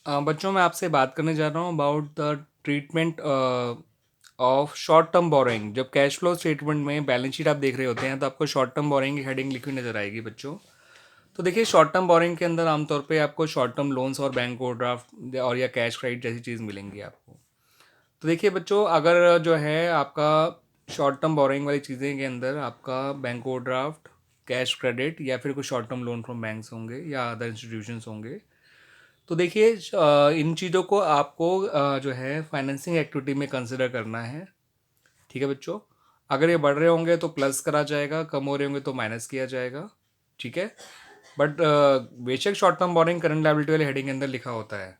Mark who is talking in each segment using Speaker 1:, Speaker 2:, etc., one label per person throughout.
Speaker 1: बच्चों मैं आपसे बात करने जा रहा हूँ about the treatment of short term borrowing. जब कैश फ्लो स्टेटमेंट में बैलेंस शीट आप देख रहे होते हैं तो आपको शॉर्ट टर्म बोरोइंग की हेडिंग लिखी हुई नजर आएगी बच्चों। तो देखिए शॉर्ट टर्म बोरोइंग के अंदर आमतौर पे आपको शॉर्ट टर्म लोन्स और बैंक ओवरड्राफ्ट और या कैश क्रेडिट जैसी चीज़ मिलेंगी आपको। तो देखिए बच्चों, अगर जो है आपका शॉर्ट टर्म बोरोइंग वाली चीज़ें के अंदर आपका बैंक ओवरड्राफ्ट, कैश क्रेडिट या फिर कुछ short term loan from banks होंगे या अदर इंस्टीट्यूशंस होंगे, तो देखिए इन चीज़ों को आपको जो है फाइनेंसिंग एक्टिविटी में कंसिडर करना है। ठीक है बच्चों, अगर ये बढ़ रहे होंगे तो प्लस करा जाएगा, कम हो रहे होंगे तो माइनस किया जाएगा। ठीक है, बट बेशक short term borrowing current liability वाले हेडिंग के अंदर लिखा होता है।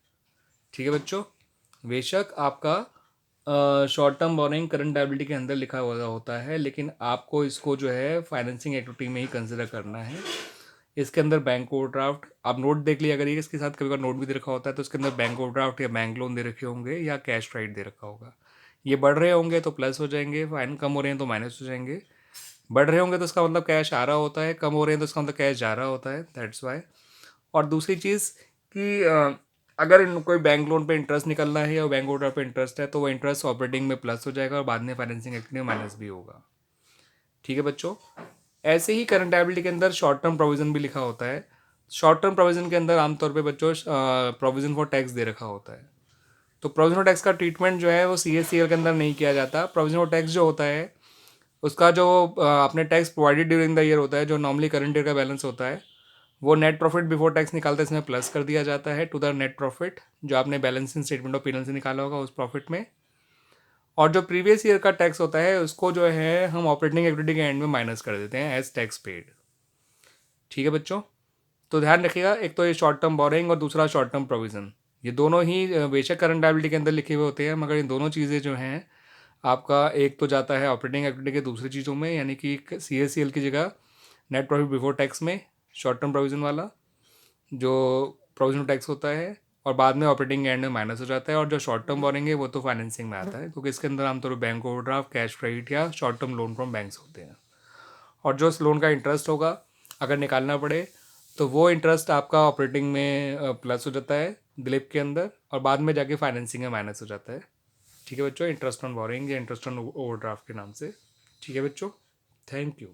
Speaker 1: ठीक है बच्चों, बेशक आपका short term borrowing current liability के अंदर लिखा हुआ होता है, लेकिन आपको इसको जो है फाइनेंसिंग एक्टिविटी में ही कंसिडर करना है। इसके अंदर बैंक ओवरड्राफ्ट आप नोट देख लीजिए, अगर ये इसके साथ कभी बार नोट भी दे रखा होता है तो इसके अंदर बैंक ओवरड्राफ्ट या बैंक लोन दे रखे होंगे या कैश क्रेडिट दे रखा होगा। ये बढ़ रहे होंगे तो प्लस हो जाएंगे, फाइन कम हो रहे हैं तो माइनस हो जाएंगे। बढ़ रहे होंगे तो इसका मतलब कैश आ रहा होता है, कम हो रहे हैं तो इसका मतलब कैश जा रहा होता है, दैट्स वाई। और दूसरी चीज़ कि अगर कोई बैंक लोन पे इंटरेस्ट निकलना है या बैंक ओवरड्राफ्ट पे इंटरेस्ट है तो वो इंटरेस्ट ऑपरेटिंग में प्लस हो जाएगा और बाद में फाइनेंसिंग एक्टिविटी में माइनस भी होगा। ठीक है बच्चों, ऐसे ही करंट लायबिलिटी के अंदर शॉर्ट टर्म प्रोविजन भी लिखा होता है। शॉर्ट टर्म प्रोविजन के अंदर आमतौर पे बच्चों प्रोविजन फॉर टैक्स दे रखा होता है। तो प्रोविजन फॉर टैक्स का ट्रीटमेंट जो है वो CSCL के अंदर नहीं किया जाता। प्रोविजन फॉर टैक्स जो होता है उसका जो आपने tax provided during the year होता है, जो नॉर्मली करंट ईयर का बैलेंस होता है, वो नेट प्रॉफिट बिफोर टैक्स निकालते इसमें प्लस कर दिया जाता है टू द नेट प्रॉफिट जो आपने बैलेंसिंग स्टेटमेंट ऑफ P&L से निकाला होगा उस प्रॉफिट में। और जो प्रीवियस ईयर का टैक्स होता है उसको जो है हम ऑपरेटिंग एक्टिविटी के एंड में माइनस कर देते हैं एज टैक्स पेड। ठीक है बच्चों, तो ध्यान रखिएगा, एक तो ये शॉर्ट टर्म बोरिंग और दूसरा शॉर्ट टर्म प्रोविज़न, ये दोनों ही बेशक करंट लायबिलिटी के अंदर लिखे हुए होते हैं, मगर इन दोनों चीज़ें जो हैं आपका एक तो जाता है ऑपरेटिंग एक्टिविटी के दूसरी चीज़ों में, यानी कि CSCL की जगह नेट प्रॉफिट बिफोर टैक्स में शॉर्ट टर्म प्रोविज़न वाला जो प्रोविजनल टैक्स होता है, और बाद में ऑपरेटिंग एंड में माइनस हो जाता है। और जो शॉर्ट टर्म बोरिंग है वो तो फाइनेंसिंग में आता है क्योंकि इसके अंदर आमतौर पर बैंक ओवरड्राफ्ट, कैश क्रेडिट या short term loan from banks होते हैं। और जो उस लोन का इंटरेस्ट होगा अगर निकालना पड़े तो वो इंटरेस्ट आपका ऑपरेटिंग में प्लस हो जाता है ग्लिप के अंदर और बाद में जाके फाइनेंसिंग में माइनस हो जाता है। ठीक है बच्चों, इंटरेस्ट ऑन बोरिंग या इंटरेस्ट ऑन ओवरड्राफ्ट के नाम से। ठीक है बच्चों, थैंक यू।